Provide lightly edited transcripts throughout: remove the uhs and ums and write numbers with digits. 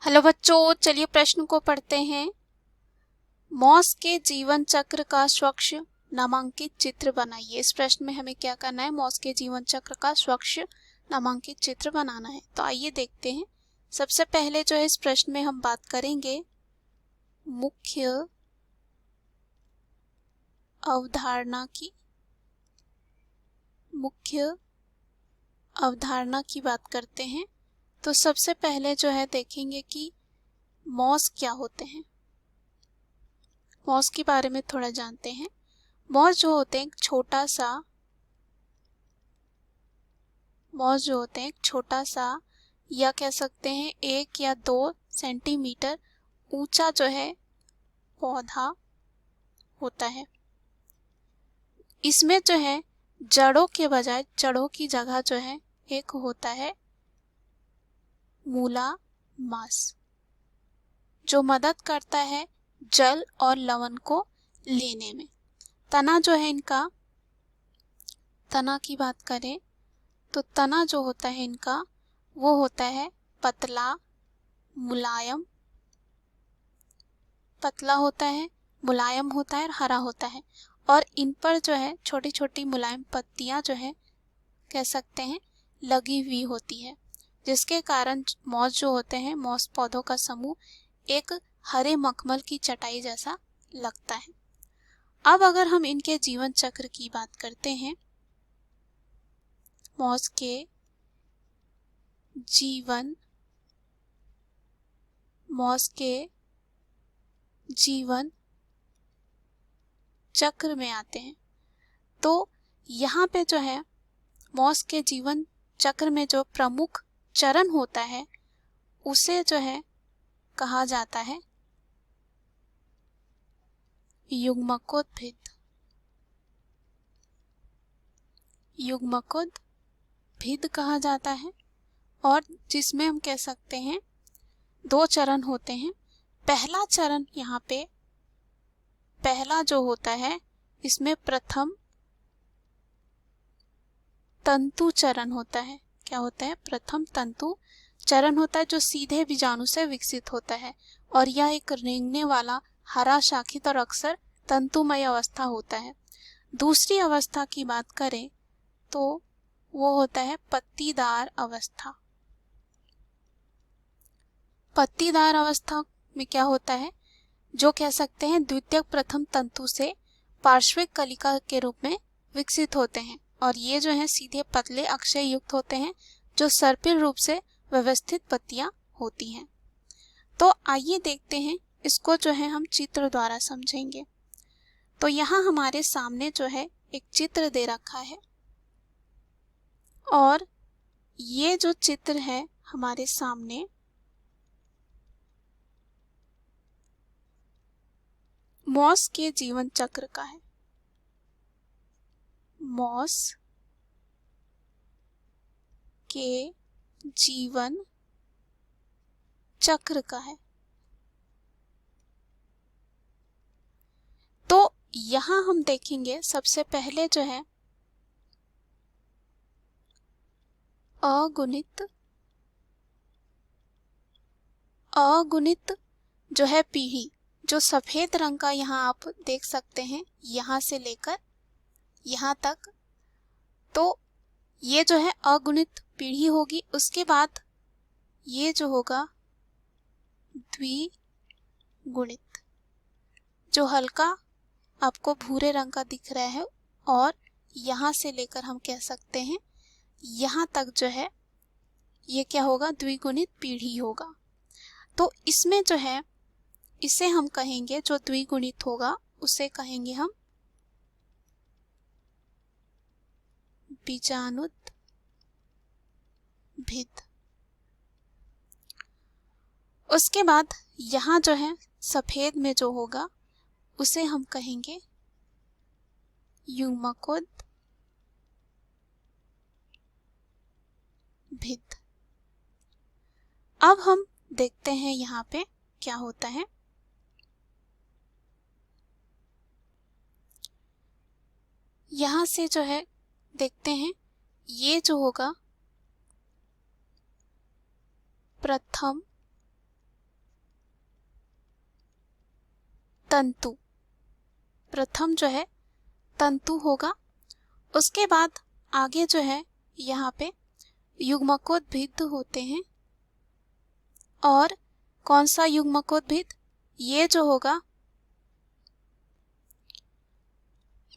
Hello बच्चों, चलिए प्रश्न को पढ़ते हैं। मॉस के जीवन चक्र का स्वच्छ नामांकित चित्र बनाइए। इस प्रश्न में हमें क्या करना है? मॉस के जीवन चक्र का स्वच्छ नामांकित चित्र बनाना है। तो आइए देखते हैं। सबसे पहले जो है इस प्रश्न में हम बात करेंगे मुख्य अवधारणा की। मुख्य अवधारणा की बात करते हैं। तो सबसे पहले जो है देखेंगे कि मॉस क्या होते हैं। मॉस के बारे में थोड़ा जानते हैं। मॉस जो होते हैं एक छोटा सा या कह सकते हैं 1 या 2 सेंटीमीटर ऊंचा जो है पौधा होता है। इसमें जो है जड़ों के बजाय जड़ों की जगह जो है एक होता है मूला मास, जो मदद करता है जल और लवण को लेने में। तना जो है इनका, तना की बात करें तो तना जो होता है इनका वो होता है पतला मुलायम, पतला होता है, मुलायम होता है और हरा होता है। और इन पर जो है छोटी छोटी मुलायम पत्तियां जो है कह सकते हैं लगी हुई होती है, जिसके कारण मॉस जो होते हैं, मॉस पौधों का समूह एक हरे मखमल की चटाई जैसा लगता है। अब अगर हम इनके जीवन चक्र की बात करते हैं, मॉस के जीवन चक्र में आते हैं, तो यहाँ पे जो है मॉस के जीवन चक्र में जो प्रमुख चरण होता है उसे जो है कहा जाता है युग्मकोद्भिद। युग्मकोद्भिद कहा जाता है, और जिसमें हम कह सकते हैं 2 चरण होते हैं। पहला चरण यहाँ पे पहला जो होता है इसमें प्रथम तंतु चरण होता है। क्या होता है? प्रथम तंतु चरण होता है, जो सीधे बीजाणु से विकसित होता है, और यह एक रेंगने वाला हरा शाखित और अक्सर तंतुमय अवस्था होता है। दूसरी अवस्था की बात करें तो वो होता है पत्तीदार अवस्था। पत्तीदार अवस्था में क्या होता है, जो कह सकते हैं द्वितीयक प्रथम तंतु से पार्श्विक कलिका के रूप में विकसित होते हैं, और ये जो है सीधे पतले अक्षय युक्त होते हैं, जो सर्पिल रूप से व्यवस्थित पत्तियां होती हैं। तो आइए देखते हैं, इसको जो है हम चित्र द्वारा समझेंगे। तो यहाँ हमारे सामने जो है एक चित्र दे रखा है, और ये जो चित्र है हमारे सामने मॉस के जीवन चक्र का है। मॉस के जीवन चक्र का है। तो यहां हम देखेंगे सबसे पहले जो है अगुणित जो है पीढ़ी, जो सफेद रंग का यहाँ आप देख सकते हैं, यहाँ से लेकर यहाँ तक, तो ये जो है अगुणित पीढ़ी होगी। उसके बाद ये जो होगा द्विगुणित, जो हल्का आपको भूरे रंग का दिख रहा है, और यहाँ से लेकर हम कह सकते हैं यहाँ तक जो है ये क्या होगा? द्विगुणित पीढ़ी होगा। तो इसमें जो है इसे हम कहेंगे, जो द्विगुणित होगा उसे कहेंगे हम बीजाणुद भिद। उसके बाद यहाँ जो है सफेद में जो होगा उसे हम कहेंगे युग्मकोद भिद। अब हम देखते हैं यहाँ पे क्या होता है। यहाँ से जो है देखते हैं, ये जो होगा प्रथम तंतु, प्रथम जो है तंतु होगा। उसके बाद आगे जो है यहाँ पे युग्मकोद्भिद होते हैं। और कौन सा युग्मकोद्भिद? ये जो होगा,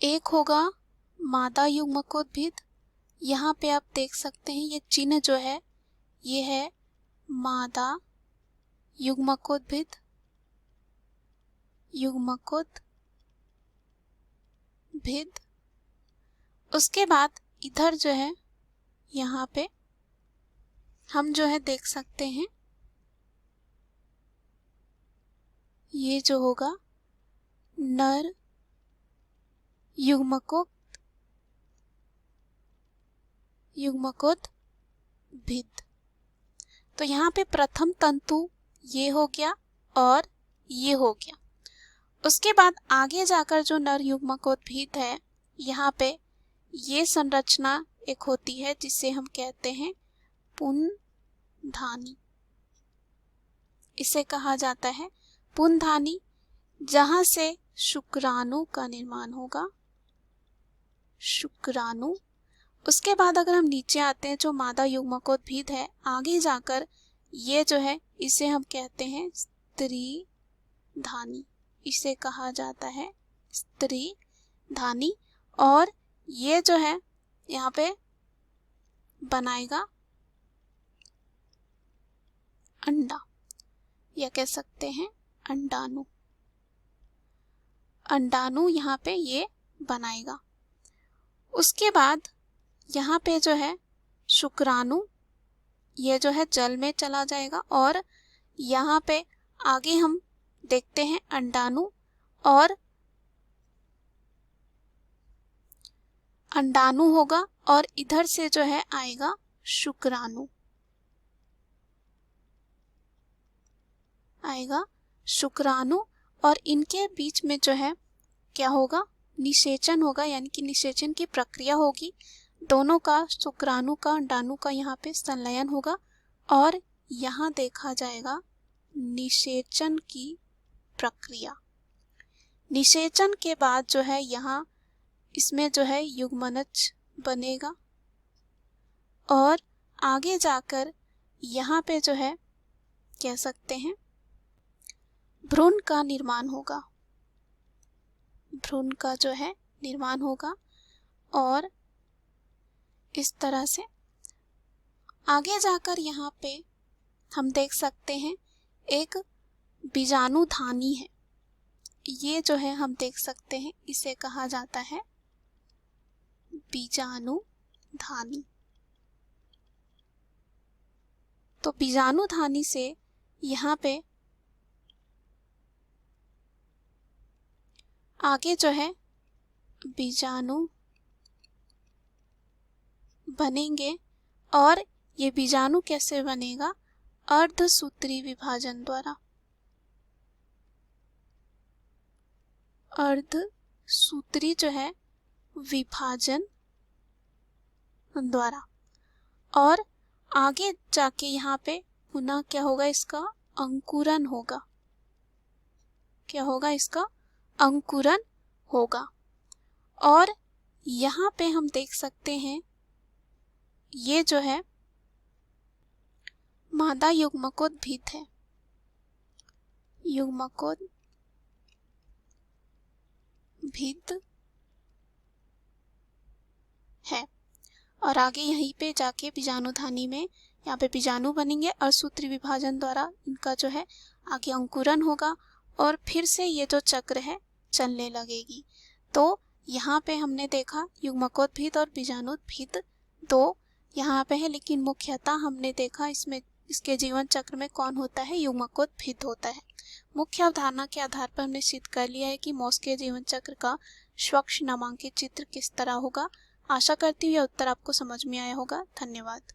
एक होगा मादा युग्मकोद्भिद। यहाँ पे आप देख सकते हैं ये चिन्ह जो है ये है मादा युग्मकोद्भिद, युग्मकोद्भिद। उसके बाद इधर जो है यहाँ पे हम जो है देख सकते हैं ये जो होगा नर युग्मकोद्भिद। तो यहाँ पे प्रथम तंतु ये हो गया और ये हो गया। उसके बाद आगे जाकर जो नर युग्मकोद्भिद है, यहाँ पे ये संरचना एक होती है जिसे हम कहते हैं पुंधानी। इसे कहा जाता है पुंधानी, जहां से शुक्राणु का निर्माण होगा, शुक्राणु। उसके बाद अगर हम नीचे आते हैं, जो मादा युग्मकोद्भिद है, आगे जाकर ये जो है इसे हम कहते हैं स्त्रीधानी। इसे कहा जाता है स्त्रीधानी। और ये जो है यहाँ पे बनाएगा अंडा, या कह सकते हैं अंडाणु। अंडाणु यहाँ पे ये बनाएगा। उसके बाद यहाँ पे जो है शुक्राणु, ये जो है जल में चला जाएगा। और यहाँ पे आगे हम देखते हैं अंडाणु, और अंडाणु होगा और इधर से जो है आएगा शुक्राणु, आएगा शुक्राणु। और इनके बीच में जो है क्या होगा? निषेचन होगा, यानी कि निषेचन की प्रक्रिया होगी। दोनों का, शुक्राणु का अंडाणु का यहाँ पे संलयन होगा और यहाँ देखा जाएगा निषेचन की प्रक्रिया। निषेचन के बाद जो है यहाँ इसमें जो है युग्मनज बनेगा और आगे जाकर यहाँ पे जो है कह सकते हैं भ्रूण का निर्माण होगा। भ्रूण का जो है निर्माण होगा और इस तरह से आगे जाकर यहाँ पे हम देख सकते हैं एक बीजाणुधानी है। ये जो है हम देख सकते हैं, इसे कहा जाता है बीजाणुधानी। तो बीजाणुधानी से यहाँ पे आगे जो है बीजाणु बनेंगे। और ये बीजाणु कैसे बनेगा? अर्धसूत्री विभाजन द्वारा। अर्धसूत्री जो है विभाजन द्वारा। और आगे जाके यहाँ पे पुनः क्या होगा? इसका अंकुरन होगा। क्या होगा? इसका अंकुरन होगा। और यहाँ पे हम देख सकते हैं ये जो है मादा युग्मकोद्भिद है, युग्मकोद्भिद है। और आगे यहीं पे जाके बीजाणुधानी में यहाँ पे बीजाणु बनेंगे और सूत्री विभाजन द्वारा इनका जो है आगे अंकुरन होगा और फिर से ये जो चक्र है चलने लगेगी। तो यहाँ पे हमने देखा युग्मकोद्भिद और बीजाणुद्भिद दो यहाँ पे है, लेकिन मुख्यतः हमने देखा इसमें इसके जीवन चक्र में कौन होता है? युग्मकोद्भिद होता है। मुख्य अवधारणा के आधार पर हमने सिद्ध कर लिया है कि मौस के जीवन चक्र का स्वच्छ नामांकित चित्र किस तरह होगा। आशा करती हूँ यह उत्तर आपको समझ में आया होगा। धन्यवाद।